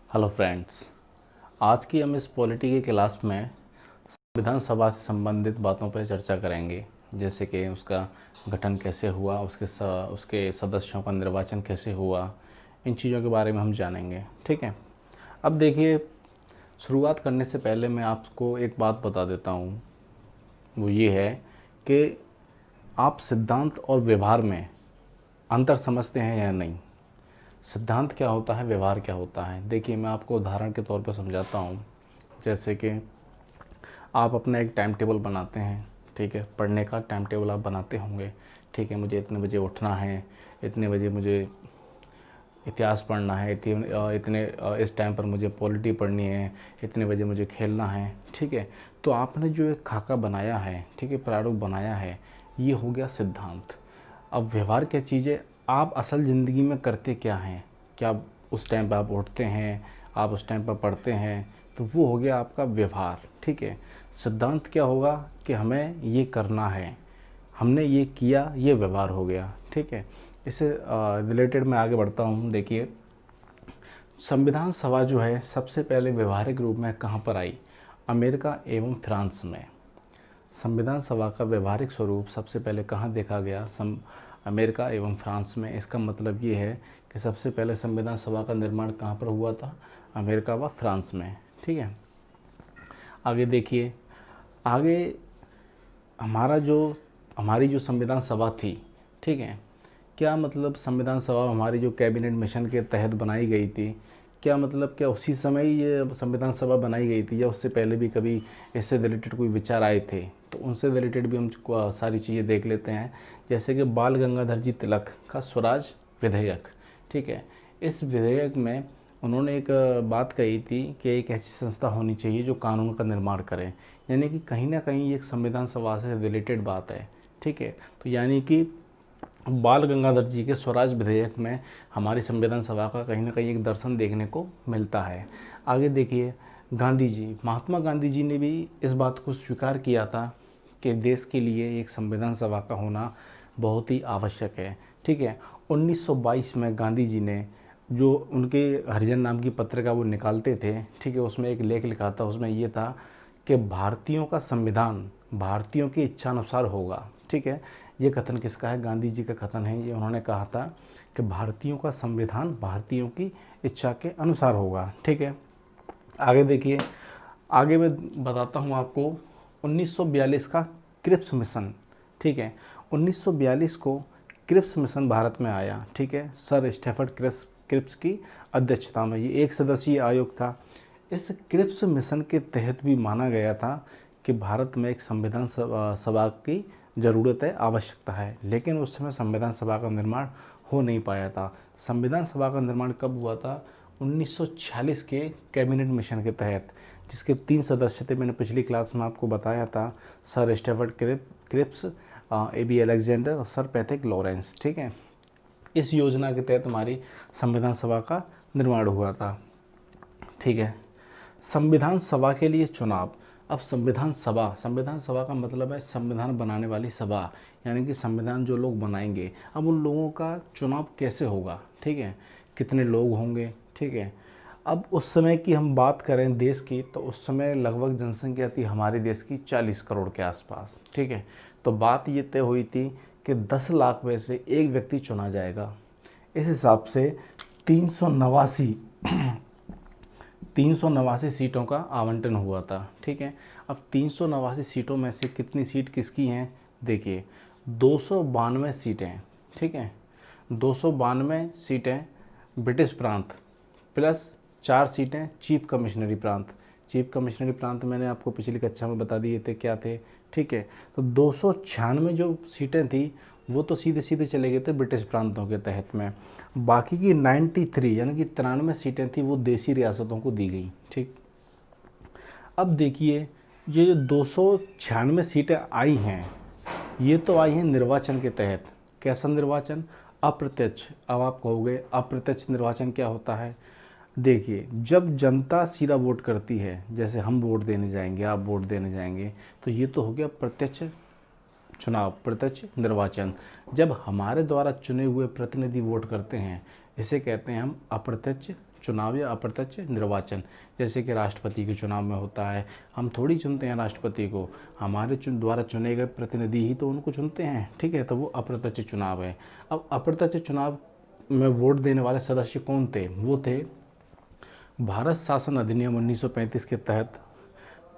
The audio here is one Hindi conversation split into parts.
हेलो फ्रेंड्स, आज की हम इस पॉलिटी की क्लास में संविधान सभा से संबंधित बातों पर चर्चा करेंगे। जैसे कि उसका गठन कैसे हुआ, उसके सदस्यों का निर्वाचन कैसे हुआ, इन चीज़ों के बारे में हम जानेंगे। ठीक है। अब देखिए, शुरुआत करने से पहले मैं आपको एक बात बता देता हूँ। वो ये है कि आप सिद्धांत और व्यवहार में अंतर समझते हैं या नहीं। सिद्धांत क्या होता है, व्यवहार क्या होता है। देखिए, मैं आपको उदाहरण के तौर पर समझाता हूँ। जैसे कि आप अपना एक टाइम टेबल बनाते हैं। ठीक है, पढ़ने का टाइम टेबल आप बनाते होंगे। ठीक है, मुझे इतने बजे उठना है, इतने बजे मुझे इतिहास पढ़ना है, इस टाइम पर मुझे पॉलिटी पढ़नी है, इतने बजे मुझे खेलना है। ठीक है, तो आपने जो एक खाका बनाया है, ठीक है, प्रारूप बनाया है, ये हो गया सिद्धांत। अब व्यवहार क्या चीज़ है, आप असल ज़िंदगी में करते क्या हैं, क्या उस टाइम पर आप उठते हैं, आप उस टाइम पर पढ़ते हैं, तो वो हो गया आपका व्यवहार। ठीक है। सिद्धांत क्या होगा कि हमें ये करना है, हमने ये किया, ये व्यवहार हो गया। ठीक है। इससे रिलेटेड मैं आगे बढ़ता हूँ। देखिए, संविधान सभा जो है सबसे पहले व्यवहारिक रूप में कहाँ पर आई? अमेरिका एवं फ्रांस में। संविधान सभा का व्यवहारिक स्वरूप सबसे पहले कहाँ देखा गया? अमेरिका एवं फ्रांस में। इसका मतलब ये है कि सबसे पहले संविधान सभा का निर्माण कहाँ पर हुआ था? अमेरिका व फ्रांस में। ठीक है। आगे देखिए, आगे हमारी जो संविधान सभा थी, ठीक है, क्या मतलब संविधान सभा हमारी जो कैबिनेट मिशन के तहत बनाई गई थी, क्या उसी समय ही ये संविधान सभा बनाई गई थी या उससे पहले भी कभी इससे रिलेटेड कोई विचार आए थे? तो उनसे रिलेटेड भी हम सारी चीज़ें देख लेते हैं। जैसे कि बाल गंगाधर जी तिलक का स्वराज विधेयक। ठीक है, इस विधेयक में उन्होंने एक बात कही थी कि एक ऐसी संस्था होनी चाहिए जो कानून का निर्माण करे। यानी कि कहीं ना कहीं एक संविधान सभा से रिलेटेड बात है। ठीक है, तो यानी कि बाल गंगाधर जी के स्वराज विधेयक में हमारी संविधान सभा का कहीं ना कहीं एक दर्शन देखने को मिलता है। आगे देखिए, महात्मा गांधी जी ने भी इस बात को स्वीकार किया था कि देश के लिए एक संविधान सभा का होना बहुत ही आवश्यक है। ठीक है, 1922 में गांधी जी ने जो उनके हरिजन नाम की पत्रिका वो निकालते थे, ठीक है, उसमें एक लेख लिखा था। उसमें ये था कि भारतीयों का संविधान भारतीयों की इच्छानुसार होगा। ठीक है, ये कथन किसका है? गांधी जी का कथन है। ये उन्होंने कहा था कि भारतीयों का संविधान भारतीयों की इच्छा के अनुसार होगा। ठीक है। आगे देखिए, आगे मैं बताता हूँ आपको 1942 का क्रिप्स मिशन। ठीक है, 1942 को क्रिप्स मिशन भारत में आया। ठीक है, सर स्टेफर्ड क्रिप्स की अध्यक्षता में ये एक सदस्यीय आयोग था। इस क्रिप्स मिशन के तहत भी माना गया था कि भारत में एक संविधान सभा की ज़रूरत है, आवश्यकता है। लेकिन उस समय संविधान सभा का निर्माण हो नहीं पाया था। संविधान सभा का निर्माण कब हुआ था? 1946 के कैबिनेट मिशन के तहत, जिसके 3 सदस्य थे। मैंने पिछली क्लास में आपको बताया था, sir Stafford Cripps, AB Alexander और सर पैथिक लॉरेंस। ठीक है, इस योजना के तहत हमारी संविधान सभा का निर्माण हुआ था। ठीक है, संविधान सभा के लिए चुनाव। अब संविधान सभा का मतलब है संविधान बनाने वाली सभा, यानी कि संविधान जो लोग बनाएंगे। अब उन लोगों का चुनाव कैसे होगा? ठीक है, कितने लोग होंगे? ठीक है, अब उस समय की हम बात करें देश की, तो उस समय लगभग जनसंख्या थी हमारे देश की 40 करोड़ के आसपास। ठीक है, तो बात ये तय हुई थी कि 10 लाख में से एक व्यक्ति चुना जाएगा। इस हिसाब से 389 389 सीटों का आवंटन हुआ था। ठीक है, अब 389 सीटों में से कितनी सीट किसकी हैं? देखिए, 292 सीटें। ठीक है, 292 सीटें ब्रिटिश प्रांत प्लस 4 सीटें चीफ कमिश्नरी प्रांत। चीफ कमिश्नरी प्रांत मैंने आपको पिछली कक्षा में बता दिए थे क्या थे। ठीक है, तो 296 जो सीटें थी वो तो सीधे सीधे चले गए थे ब्रिटिश प्रांतों के तहत में। बाकी की 93 यानी कि 93 सीटें थी वो देसी रियासतों को दी गई। ठीक, अब देखिए, ये जो 296 सीटें आई हैं, ये तो आई हैं निर्वाचन के तहत। कैसा निर्वाचन? अप्रत्यक्ष। अब आप कहोगे अप्रत्यक्ष निर्वाचन क्या होता है? देखिए, जब जनता सीधा वोट करती है, जैसे हम वोट देने जाएंगे, आप वोट देने जाएंगे, तो ये तो हो गया प्रत्यक्ष चुनाव, प्रत्यक्ष निर्वाचन। जब हमारे द्वारा चुने हुए प्रतिनिधि वोट करते हैं, इसे कहते हैं हम अप्रत्यक्ष चुनाव या अप्रत्यक्ष निर्वाचन। जैसे कि राष्ट्रपति के चुनाव में होता है, हम थोड़ी चुनते हैं राष्ट्रपति को, हमारे द्वारा चुने गए प्रतिनिधि ही तो उनको चुनते हैं, ठीक है। तो वो अप्रत्यक्ष चुनाव है। अब अप्रत्यक्ष चुनाव में वोट देने वाले सदस्य कौन थे? वो थे भारत शासन अधिनियम 1935 के तहत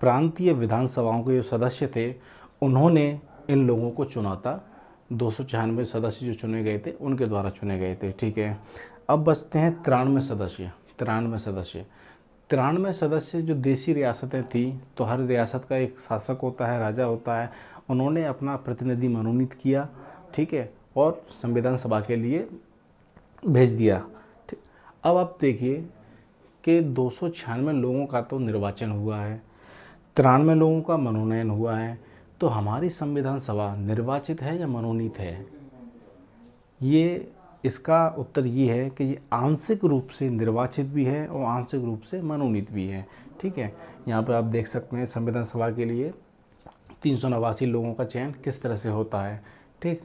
प्रांतीय विधानसभाओं के जो सदस्य थे उन्होंने इन लोगों को चुना था। 296 सदस्य जो चुने गए थे उनके द्वारा चुने गए थे, ठीक है। अब बचते हैं 93 सदस्य। 93 सदस्य जो देसी रियासतें थी, तो हर रियासत का एक शासक होता है, राजा होता है, उन्होंने अपना प्रतिनिधि मनोनीत किया, ठीक है, और संविधान सभा के लिए भेज दिया। ठीक। अब आप देखिए कि 296 लोगों का तो निर्वाचन हुआ है, 93 लोगों का मनोनयन हुआ है। तो हमारी संविधान सभा निर्वाचित है या मनोनीत है? ये इसका उत्तर ये है कि ये आंशिक रूप से निर्वाचित भी है और आंशिक रूप से मनोनीत भी है, ठीक है। यहाँ पर आप देख सकते हैं संविधान सभा के लिए 389 लोगों का चयन किस तरह से होता है, ठीक।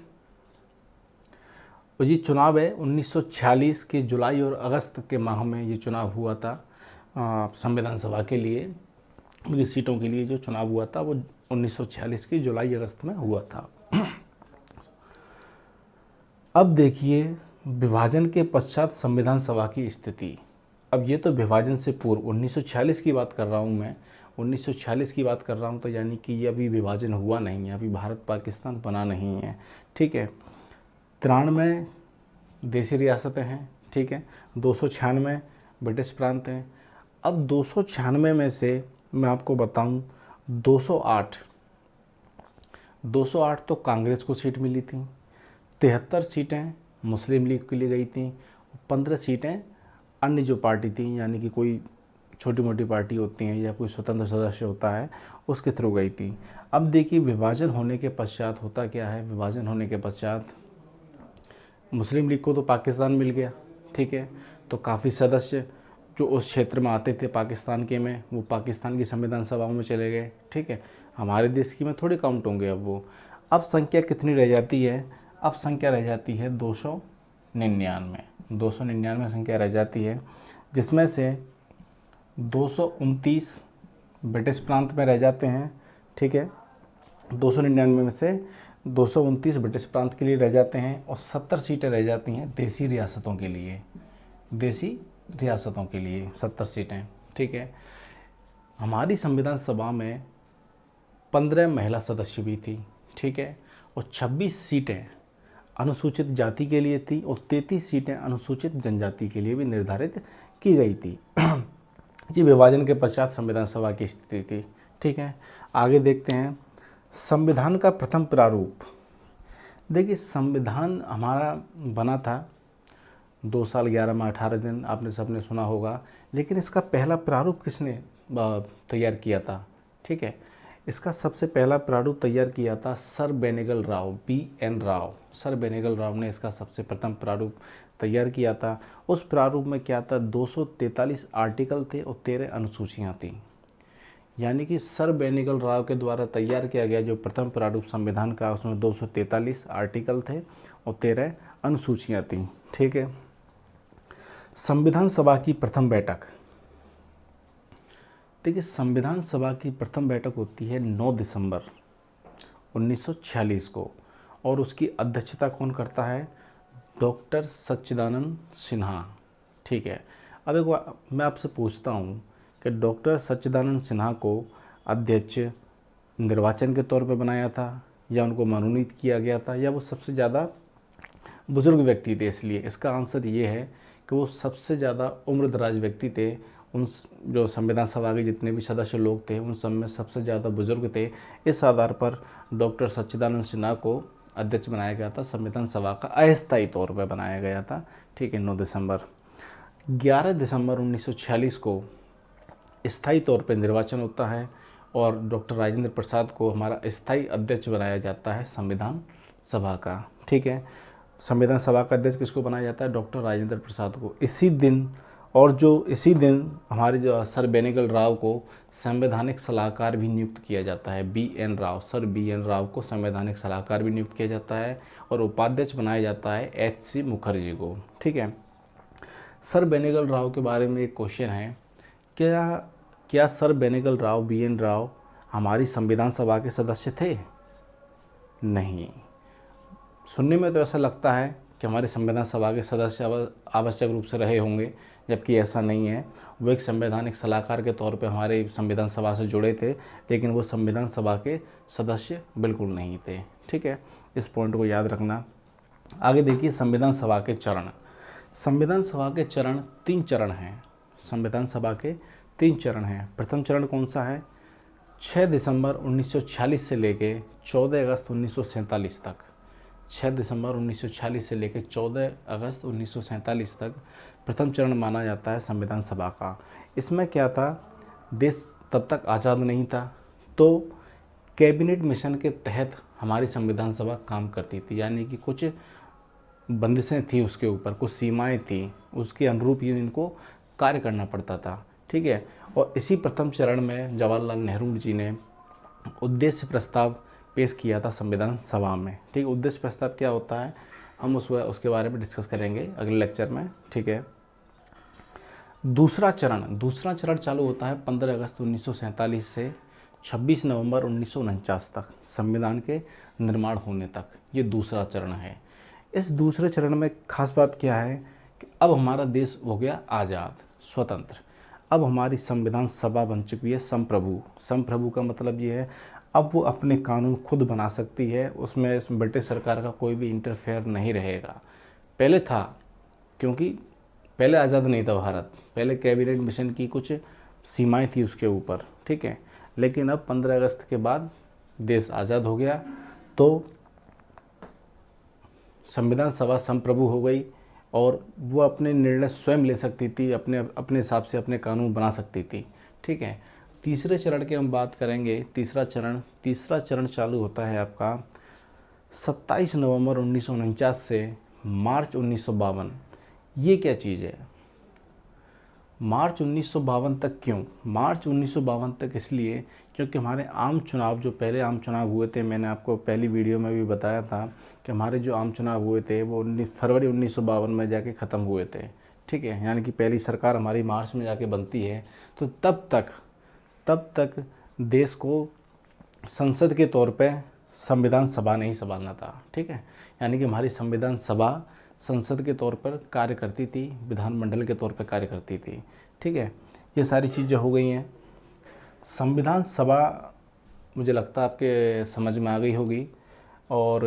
और ये चुनाव है 1946 के जुलाई और अगस्त के माह में ये चुनाव हुआ था संविधान सभा के लिए। ये सीटों के लिए जो चुनाव हुआ था वो 1946 के जुलाई अगस्त में हुआ था। अब देखिए विभाजन के पश्चात संविधान सभा की स्थिति। अब ये तो विभाजन से पूर्व 1946 की बात कर रहा हूँ मैं, 1946 की बात कर रहा हूँ, तो यानी कि ये अभी विभाजन हुआ नहीं है, अभी भारत पाकिस्तान बना नहीं है, ठीक है। 93 देसी रियासतें हैं, ठीक है, 296 ब्रिटिश प्रांत हैं। अब 296 में से मैं आपको बताऊं 208 तो कांग्रेस को सीट मिली थी, 73 सीटें मुस्लिम लीग के लिए गई थी, 15 सीटें अन्य जो पार्टी थी, यानी कि कोई छोटी मोटी पार्टी होती हैं या कोई स्वतंत्र सदस्य होता है उसके थ्रू गई थी। अब देखिए विभाजन होने के पश्चात होता क्या है, विभाजन होने के पश्चात मुस्लिम लीग को तो पाकिस्तान मिल गया, ठीक है। तो काफ़ी सदस्य जो उस क्षेत्र में आते थे पाकिस्तान के में, वो पाकिस्तान की संविधान सभाओं में चले गए, ठीक है। हमारे देश की में थोड़ी काउंट होंगे अब वो। अब संख्या कितनी रह जाती है? अब संख्या रह जाती है 299 संख्या रह जाती है, जिसमें से 229 ब्रिटिश प्रांत में रह जाते हैं, ठीक है। 299 में से 229 ब्रिटिश प्रांत के लिए रह जाते हैं और 70 सीटें रह जाती हैं देसी रियासतों के लिए, देसी रियासतों के लिए 70 सीटें, ठीक है। हमारी संविधान सभा में 15 महिला सदस्य भी थी, ठीक है, और 26 सीटें अनुसूचित जाति के लिए थी और 33 सीटें अनुसूचित जनजाति के लिए भी निर्धारित की गई थी। जी विभाजन के पश्चात संविधान सभा की स्थिति थी, ठीक है। आगे देखते हैं संविधान का प्रथम प्रारूप। देखिए संविधान हमारा बना था 2 साल 11 माह 18 दिन, आपने सबने सुना होगा, लेकिन इसका पहला प्रारूप किसने तैयार किया था, ठीक है। इसका सबसे पहला प्रारूप तैयार किया था sir Benegal Rao, BN Rao, sir Benegal Rao ने इसका सबसे प्रथम प्रारूप तैयार किया था। उस प्रारूप में क्या था, 243 आर्टिकल थे और 13 अनुसूचियाँ थीं। यानी कि सर बेनेगल राव के द्वारा तैयार किया गया जो प्रथम प्रारूप संविधान का, उसमें 243 आर्टिकल थे और 13 अनुसूचियाँ थीं, ठीक है। संविधान सभा की प्रथम बैठक। देखिए संविधान सभा की प्रथम बैठक होती है 9 दिसंबर 1946 को, और उसकी अध्यक्षता कौन करता है, डॉक्टर सच्चिदानंद सिन्हा, ठीक है। अब एक बार मैं आपसे पूछता हूँ कि डॉक्टर सच्चिदानंद सिन्हा को अध्यक्ष निर्वाचन के तौर पर बनाया था या उनको मनोनीत किया गया था, या वो सबसे ज़्यादा बुज़ुर्ग व्यक्ति थे इसलिए? इसका आंसर ये है कि वो सबसे ज़्यादा उम्रदराज व्यक्ति थे। उन जो संविधान सभा के जितने भी सदस्य लोग थे उन सब में सबसे ज़्यादा बुजुर्ग थे। इस आधार पर डॉक्टर सच्चिदानंद सिन्हा को अध्यक्ष बनाया गया था, संविधान सभा का अस्थायी तौर पर बनाया गया था, ठीक है। 9 दिसंबर 11 दिसंबर 1946 को स्थायी तौर पर निर्वाचन होता है और डॉक्टर राजेंद्र प्रसाद को हमारा स्थायी अध्यक्ष बनाया जाता है संविधान सभा का, ठीक है। संविधान सभा का अध्यक्ष किसको बनाया जाता है, डॉक्टर राजेंद्र प्रसाद को इसी दिन। और जो इसी दिन हमारे जो सर बेनेगल राव को संवैधानिक सलाहकार भी नियुक्त किया जाता है, BN Rao, sir BN Rao को संवैधानिक सलाहकार भी नियुक्त किया जाता है और उपाध्यक्ष बनाया जाता है HC मुखर्जी को, ठीक है। सर बेनेगल राव के बारे में एक क्वेश्चन है, क्या क्या सर बेनेगल राव BN राव हमारी संविधान सभा के सदस्य थे? नहीं। सुनने में तो ऐसा लगता है कि हमारे संविधान सभा के सदस्य आवश्यक रूप से रहे होंगे, जबकि ऐसा नहीं है। वो एक संवैधानिक सलाहकार के तौर पे हमारे संविधान सभा से जुड़े थे, लेकिन वो संविधान सभा के सदस्य बिल्कुल नहीं थे। ठीक है, इस पॉइंट को याद रखना। आगे देखिए संविधान सभा के चरण। संविधान सभा के चरण 3 चरण हैं। संविधान सभा के 3 चरण हैं। प्रथम चरण कौन सा है? 6 दिसंबर 1946 से लेके 14 अगस्त 1947 तक। 6 दिसंबर 1946 से लेकर 14 अगस्त 1947 तक प्रथम चरण माना जाता है संविधान सभा का। इसमें क्या था, देश तब तक आज़ाद नहीं था, तो कैबिनेट मिशन के तहत हमारी संविधान सभा काम करती थी, यानी कि कुछ बंदिशें थी उसके ऊपर, कुछ सीमाएं थी, उसके अनुरूप ही इनको कार्य करना पड़ता था। ठीक है, और इसी प्रथम चरण में जवाहरलाल नेहरू जी ने उद्देश्य प्रस्ताव पेश किया था संविधान सभा में। ठीक, उद्देश्य प्रस्ताव क्या होता है हम उसके बारे में डिस्कस करेंगे अगले लेक्चर में। ठीक है, दूसरा चरण चालू होता है 15 अगस्त 1947 से 26 नवंबर 1949 तक, संविधान के निर्माण होने तक। ये दूसरा चरण है। इस दूसरे चरण में खास बात क्या है कि अब हमारा देश हो गया आज़ाद, स्वतंत्र। अब हमारी संविधान सभा बन चुकी है संप्रभु। संप्रभु का मतलब ये है अब वो अपने कानून खुद बना सकती है, उसमें ब्रिटिश सरकार का कोई भी इंटरफेयर नहीं रहेगा। पहले था, क्योंकि पहले आज़ाद नहीं था भारत, पहले कैबिनेट मिशन की कुछ सीमाएं थी उसके ऊपर। ठीक है, लेकिन अब 15 अगस्त के बाद देश आज़ाद हो गया, तो संविधान सभा संप्रभु हो गई और वो अपने निर्णय स्वयं ले सकती थी, अपने हिसाब से अपने कानून बना सकती थी। ठीक है, तीसरे चरण की हम बात करेंगे। तीसरा चरण चालू होता है आपका 27 नवंबर 1949 से मार्च 1952। ये क्या चीज़ है? मार्च 1952 तक क्यों? मार्च 1952 तक इसलिए क्योंकि हमारे आम चुनाव, जो पहले आम चुनाव हुए थे, मैंने आपको पहली वीडियो में भी बताया था कि हमारे जो आम चुनाव हुए थे वो फरवरी 1952 में जाके ख़त्म हुए थे। ठीक है, यानी कि पहली सरकार हमारी मार्च में जाके बनती है। तो तब तक देश को संसद के तौर पे संविधान सभा नहीं संभालना था। ठीक है, यानी कि हमारी संविधान सभा संसद के तौर पर कार्य करती थी, विधानमंडल के तौर पर कार्य करती थी। ठीक है, ये सारी चीज़ें हो गई हैं। संविधान सभा मुझे लगता है आपके समझ में आ गई होगी, और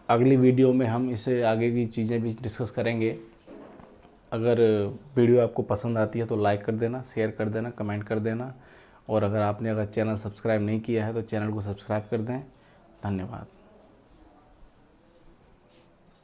अगली वीडियो में हम इसे आगे की चीज़ें भी डिस्कस करेंगे। अगर वीडियो आपको पसंद आती है तो लाइक कर देना, शेयर कर देना, कमेंट कर देना, और अगर चैनल सब्सक्राइब नहीं किया है तो चैनल को सब्सक्राइब कर दें। धन्यवाद।